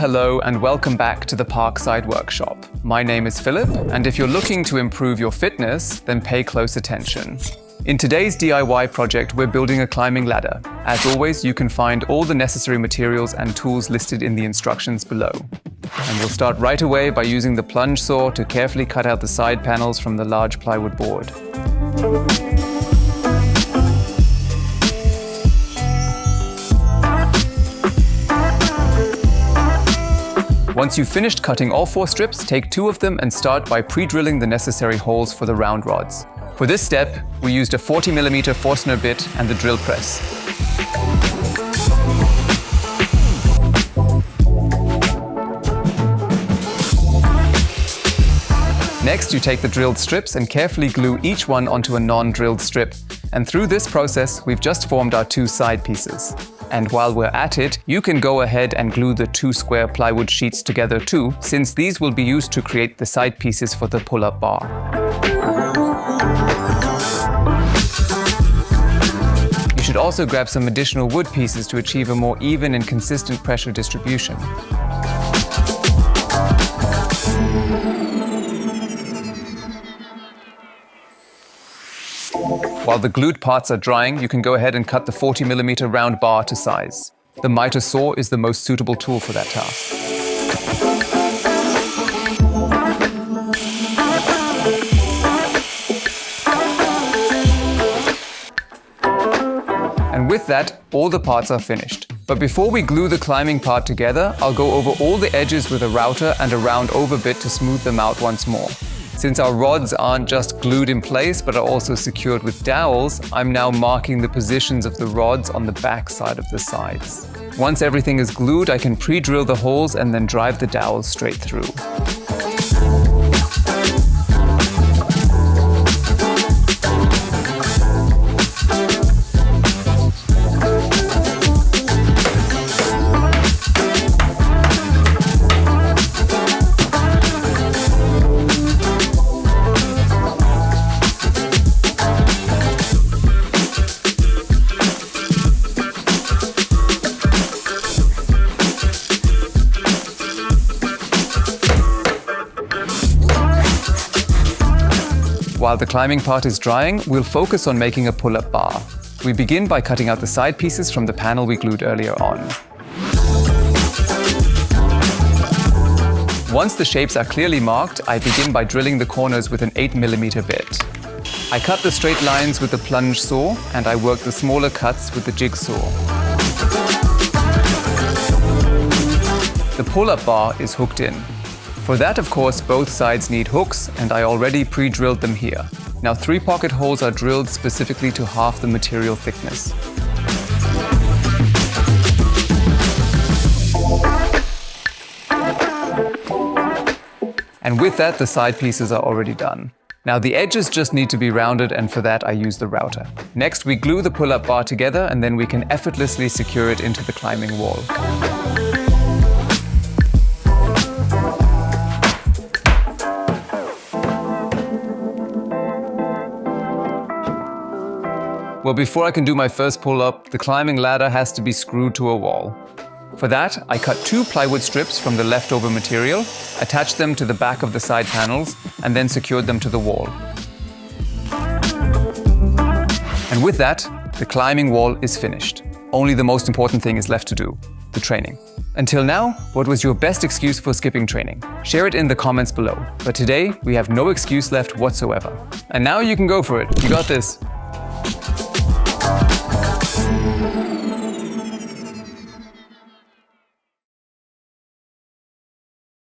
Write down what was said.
hello, and welcome back to the Parkside workshop. My name is Philip, and if you're looking to improve your fitness, then pay close attention. In today's DIY project, we're building a climbing ladder. As always, you can find all the necessary materials and tools listed in the instructions below. And we'll start right away by using the plunge saw to carefully cut out the side panels from the large plywood board. Once you've finished cutting all 4 strips, take 2 of them and start by pre-drilling the necessary holes for the round rods. For this step, we used a 40mm Forstner bit and the drill press. Next, you take the drilled strips and carefully glue each one onto a non-drilled strip. And through this process, we've just formed our 2 side pieces. And while we're at it, you can go ahead and glue the 2 square plywood sheets together too, since these will be used to create the side pieces for the pull-up bar. You should also grab some additional wood pieces to achieve a more even and consistent pressure distribution. While the glued parts are drying, you can go ahead and cut the 40mm round bar to size. The miter saw is the most suitable tool for that task. And with that, all the parts are finished. But before we glue the climbing part together, I'll go over all the edges with a router and a round over bit to smooth them out once more. Since our rods aren't just glued in place but are also secured with dowels, I'm now marking the positions of the rods on the back side of the sides. Once everything is glued, I can pre-drill the holes and then drive the dowels straight through. While the climbing part is drying, we'll focus on making a pull-up bar. We begin by cutting out the side pieces from the panel we glued earlier on. Once the shapes are clearly marked, I begin by drilling the corners with an 8mm bit. I cut the straight lines with the plunge saw, and I work the smaller cuts with the jigsaw. The pull-up bar is hooked in. For that, of course, both sides need hooks, and I already pre-drilled them here. Now 3 pocket holes are drilled specifically to half the material thickness. And with that, the side pieces are already done. Now the edges just need to be rounded, and for that I use the router. Next, we glue the pull-up bar together, and then we can effortlessly secure it into the climbing wall. Well, before I can do my first pull-up, the climbing ladder has to be screwed to a wall. For that, I cut 2 plywood strips from the leftover material, attached them to the back of the side panels, and then secured them to the wall. And with that, the climbing wall is finished. Only the most important thing is left to do: the training. Until now, what was your best excuse for skipping training? Share it in the comments below. But today, we have no excuse left whatsoever. And now you can go for it. You got this.